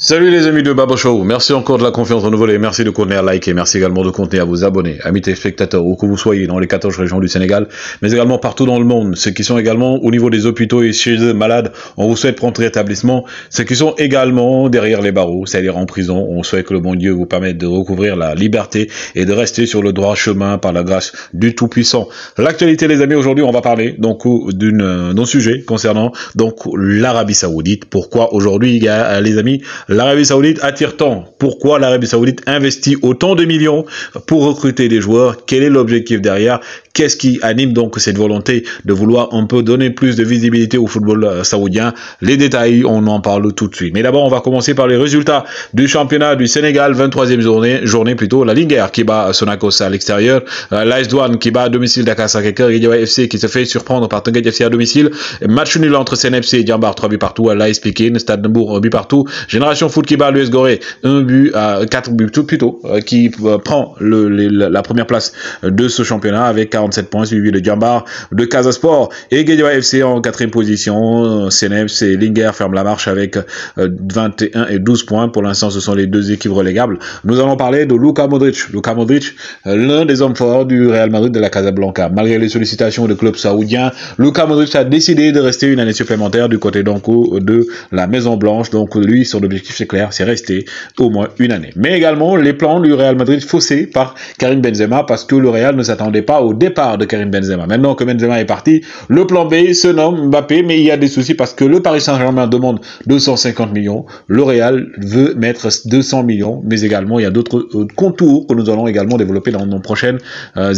Salut les amis de Babo Show, merci encore de la confiance renouvelée, merci de continuer à liker, merci également de continuer à vous abonner, amis téléspectateurs, où que vous soyez dans les 14 régions du Sénégal, mais également partout dans le monde, ceux qui sont également au niveau des hôpitaux et chez eux malades, on vous souhaite prompt rétablissement, ceux qui sont également derrière les barreaux, c'est-à-dire en prison, on souhaite que le bon Dieu vous permette de recouvrir la liberté et de rester sur le droit chemin par la grâce du Tout-Puissant. L'actualité les amis, aujourd'hui on va parler donc d'un sujet concernant donc l'Arabie Saoudite. Pourquoi aujourd'hui les amis, l'Arabie Saoudite attire tant? Pourquoi l'Arabie Saoudite investit autant de millions pour recruter des joueurs? Quel est l'objectif derrière? Qu'est-ce qui anime donc cette volonté de vouloir un peu donner plus de visibilité au football saoudien? Les détails, on en parle tout de suite. Mais d'abord, on va commencer par les résultats du championnat du Sénégal, 23e journée plutôt. La Linguère qui bat Sonacos à l'extérieur, l'AS Douanes qui bat à domicile Dakar Sacré-Cœur, Guédiawaye FC qui se fait surprendre par Teungueth FC à domicile. Match nul entre CNFC et Diambar, 3 buts partout, à l'AS Pikine, Stade de Mbour, 1 but partout. Génération Foot qui bat l'US Gorée, 4 buts tout plutôt, qui prend la première place de ce championnat avec 47 points, suivi de Diambar, de Casa Sport et Guédiawaye FC en 4e position. CNFC et Linguère ferment la marche avec 21 et 12 points. Pour l'instant, ce sont les deux équipes relégables. Nous allons parler de Luka Modric. Luka Modric, l'un des hommes forts du Real Madrid de la Casablanca. Malgré les sollicitations de clubs saoudiens, Luka Modric a décidé de rester une année supplémentaire du côté donc de la Maison Blanche. Donc lui, son objectif c'est clair, c'est rester au moins une année. Mais également les plans du Real Madrid faussés par Karim Benzema parce que le Real ne s'attendait pas au départ de Karim Benzema. Maintenant que Benzema est parti, le plan B se nomme Mbappé, mais il y a des soucis parce que le Paris Saint-Germain demande 250 millions, le Real veut mettre 200 millions, mais également il y a d'autres contours que nous allons également développer dans nos prochaines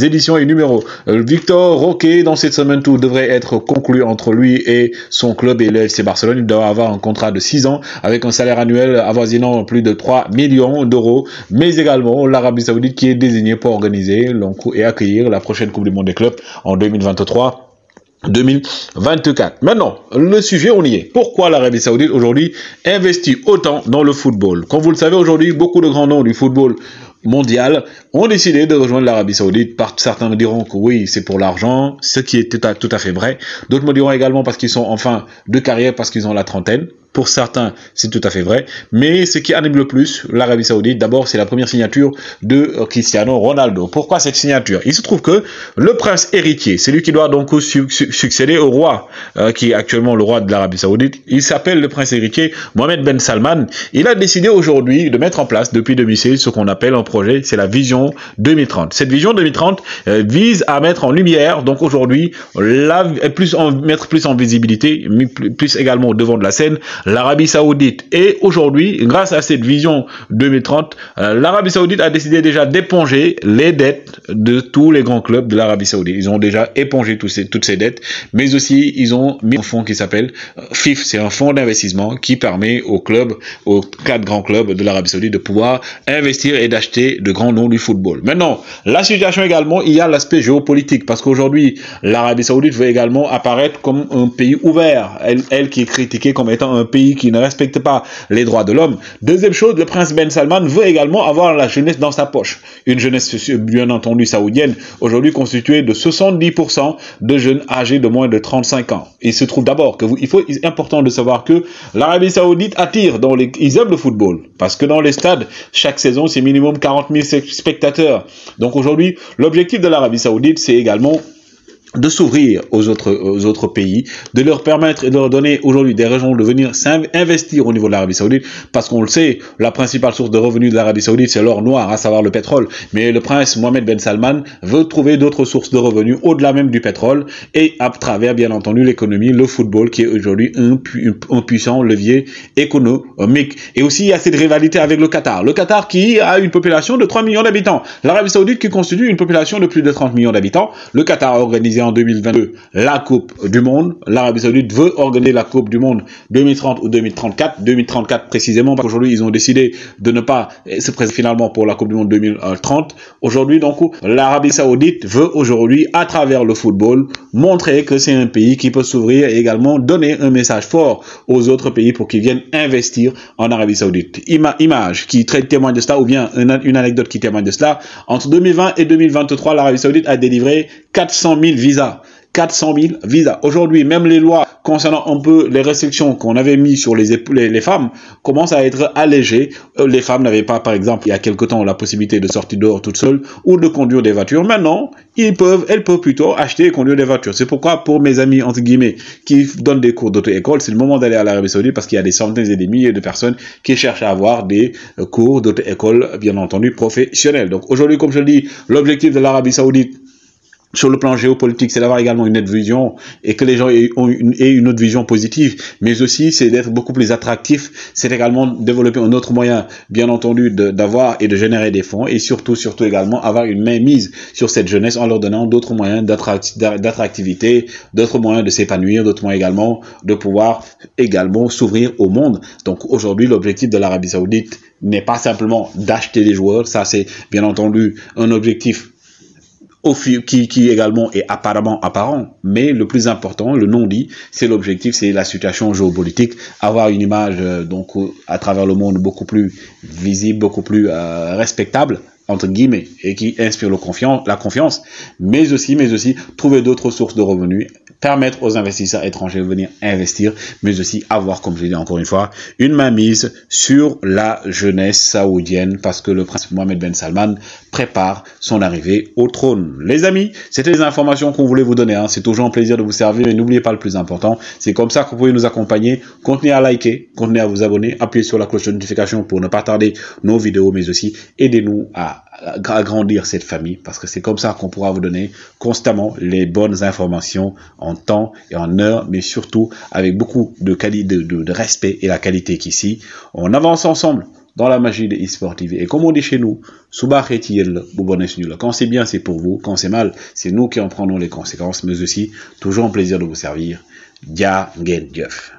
éditions et numéros. Victor Roque, dans cette semaine, tout devrait être conclu entre lui et son club et le FC Barcelone. Il doit avoir un contrat de 6 ans avec un salaire annuel avoisinant plus de 3 millions d'euros, mais également l'Arabie Saoudite qui est désignée pour organiser et accueillir la prochaine Coupe du Monde des clubs en 2023-2024. Maintenant, le sujet, on y est. Pourquoi l'Arabie Saoudite aujourd'hui investit autant dans le football? Comme vous le savez, aujourd'hui, beaucoup de grands noms du football mondial ont décidé de rejoindre l'Arabie Saoudite. Certains me diront que oui, c'est pour l'argent, ce qui est tout à fait vrai. D'autres me diront également parce qu'ils sont en fin de carrière, parce qu'ils ont la trentaine. Pour certains, c'est tout à fait vrai. Mais ce qui anime le plus l'Arabie Saoudite, d'abord, c'est la première signature de Cristiano Ronaldo. Pourquoi cette signature? Il se trouve que le prince héritier, c'est lui qui doit donc succéder au roi, qui est actuellement le roi de l'Arabie Saoudite. Il s'appelle le prince héritier Mohamed Ben Salman. Il a décidé aujourd'hui de mettre en place, depuis 2016, ce qu'on appelle un projet, c'est la vision 2030. Cette vision 2030 vise à mettre en lumière, donc aujourd'hui, mettre plus en visibilité, plus également au devant de la scène, l'Arabie Saoudite. Et aujourd'hui, grâce à cette vision 2030, l'Arabie Saoudite a décidé déjà d'éponger les dettes de tous les grands clubs de l'Arabie Saoudite. Ils ont déjà épongé toutes ces dettes, mais aussi ils ont mis un fonds qui s'appelle FIF. C'est un fonds d'investissement qui permet aux 4 grands clubs de l'Arabie Saoudite de pouvoir investir et d'acheter de grands noms du football. Maintenant, la situation également, il y a l'aspect géopolitique, parce qu'aujourd'hui, l'Arabie Saoudite veut également apparaître comme un pays ouvert, elle qui est critiquée comme étant un pays qui ne respecte pas les droits de l'homme. Deuxième chose, le prince Ben Salman veut également avoir la jeunesse dans sa poche. Une jeunesse bien entendu saoudienne, aujourd'hui constituée de 70% de jeunes âgés de moins de 35 ans. Il se trouve d'abord que il est important de savoir que l'Arabie Saoudite attire, ils aiment le football, parce que dans les stades, chaque saison, c'est minimum 40 000 spectateurs. Donc aujourd'hui, l'objectif de l'Arabie Saoudite, c'est également de s'ouvrir aux autres pays, de leur permettre et de leur donner aujourd'hui des raisons de venir investir au niveau de l'Arabie Saoudite, parce qu'on le sait, la principale source de revenus de l'Arabie Saoudite, c'est l'or noir, à savoir le pétrole. Mais le prince Mohamed Ben Salman veut trouver d'autres sources de revenus au-delà même du pétrole et à travers, bien entendu, l'économie, le football, qui est aujourd'hui un puissant levier économique. Et aussi, il y a cette rivalité avec le Qatar. Le Qatar qui a une population de 3 millions d'habitants. L'Arabie Saoudite qui constitue une population de plus de 30 millions d'habitants. Le Qatar a organisé en 2022 la Coupe du Monde. L'Arabie Saoudite veut organiser la Coupe du Monde 2030 ou 2034. 2034 précisément, parce qu'aujourd'hui, ils ont décidé de ne pas se présenter finalement pour la Coupe du Monde 2030. Aujourd'hui, donc, l'Arabie Saoudite veut aujourd'hui, à travers le football, montrer que c'est un pays qui peut s'ouvrir et également donner un message fort aux autres pays pour qu'ils viennent investir en Arabie Saoudite. Image qui témoigne de cela, ou bien une anecdote qui témoigne de cela. Entre 2020 et 2023, l'Arabie Saoudite a délivré 400 000 visas. 400 000 visas. Aujourd'hui, même les lois concernant un peu les restrictions qu'on avait mis sur les femmes, commencent à être allégées. Les femmes n'avaient pas, par exemple, il y a quelque temps, la possibilité de sortir dehors toutes seules ou de conduire des voitures. Maintenant, elles peuvent plutôt acheter et conduire des voitures. C'est pourquoi, pour mes amis, entre guillemets, qui donnent des cours d'auto-école, c'est le moment d'aller à l'Arabie Saoudite parce qu'il y a des centaines et des milliers de personnes qui cherchent à avoir des cours d'auto-école, bien entendu, professionnels. Donc, aujourd'hui, comme je le dis, l'objectif de l'Arabie Saoudite, sur le plan géopolitique, c'est d'avoir également une autre vision et que les gens aient une autre vision positive, mais aussi c'est d'être beaucoup plus attractif, c'est également développer un autre moyen, bien entendu, d'avoir et de générer des fonds et surtout également avoir une mainmise sur cette jeunesse en leur donnant d'autres moyens d'attractivité, d'autres moyens de s'épanouir, d'autres moyens également de pouvoir également s'ouvrir au monde. Donc aujourd'hui, l'objectif de l'Arabie Saoudite n'est pas simplement d'acheter des joueurs, ça c'est bien entendu un objectif qui également est apparemment apparent, mais le plus important, le non-dit, c'est l'objectif, c'est la situation géopolitique, avoir une image donc à travers le monde beaucoup plus visible, beaucoup plus respectable, entre guillemets, et qui inspire la confiance, mais aussi trouver d'autres sources de revenus, permettre aux investisseurs étrangers de venir investir, mais aussi avoir, comme je l'ai dit encore une fois, une mainmise sur la jeunesse saoudienne, parce que le prince Mohammed Ben Salman prépare son arrivée au trône. Les amis, c'était les informations qu'on voulait vous donner, hein. C'est toujours un plaisir de vous servir, et n'oubliez pas le plus important, c'est comme ça que vous pouvez nous accompagner. Continuez à liker, continuez à vous abonner, appuyez sur la cloche de notification pour ne pas tarder nos vidéos, mais aussi aidez-nous à agrandir cette famille, parce que c'est comme ça qu'on pourra vous donner constamment les bonnes informations en temps et en heure, mais surtout avec beaucoup de qualité, de respect et la qualité qu'ici on avance ensemble dans la magie de eSport TV. Et comme on dit chez nous, quand c'est bien, c'est pour vous, quand c'est mal, c'est nous qui en prenons les conséquences, mais aussi toujours un plaisir de vous servir. Dia Ngen Dieuf.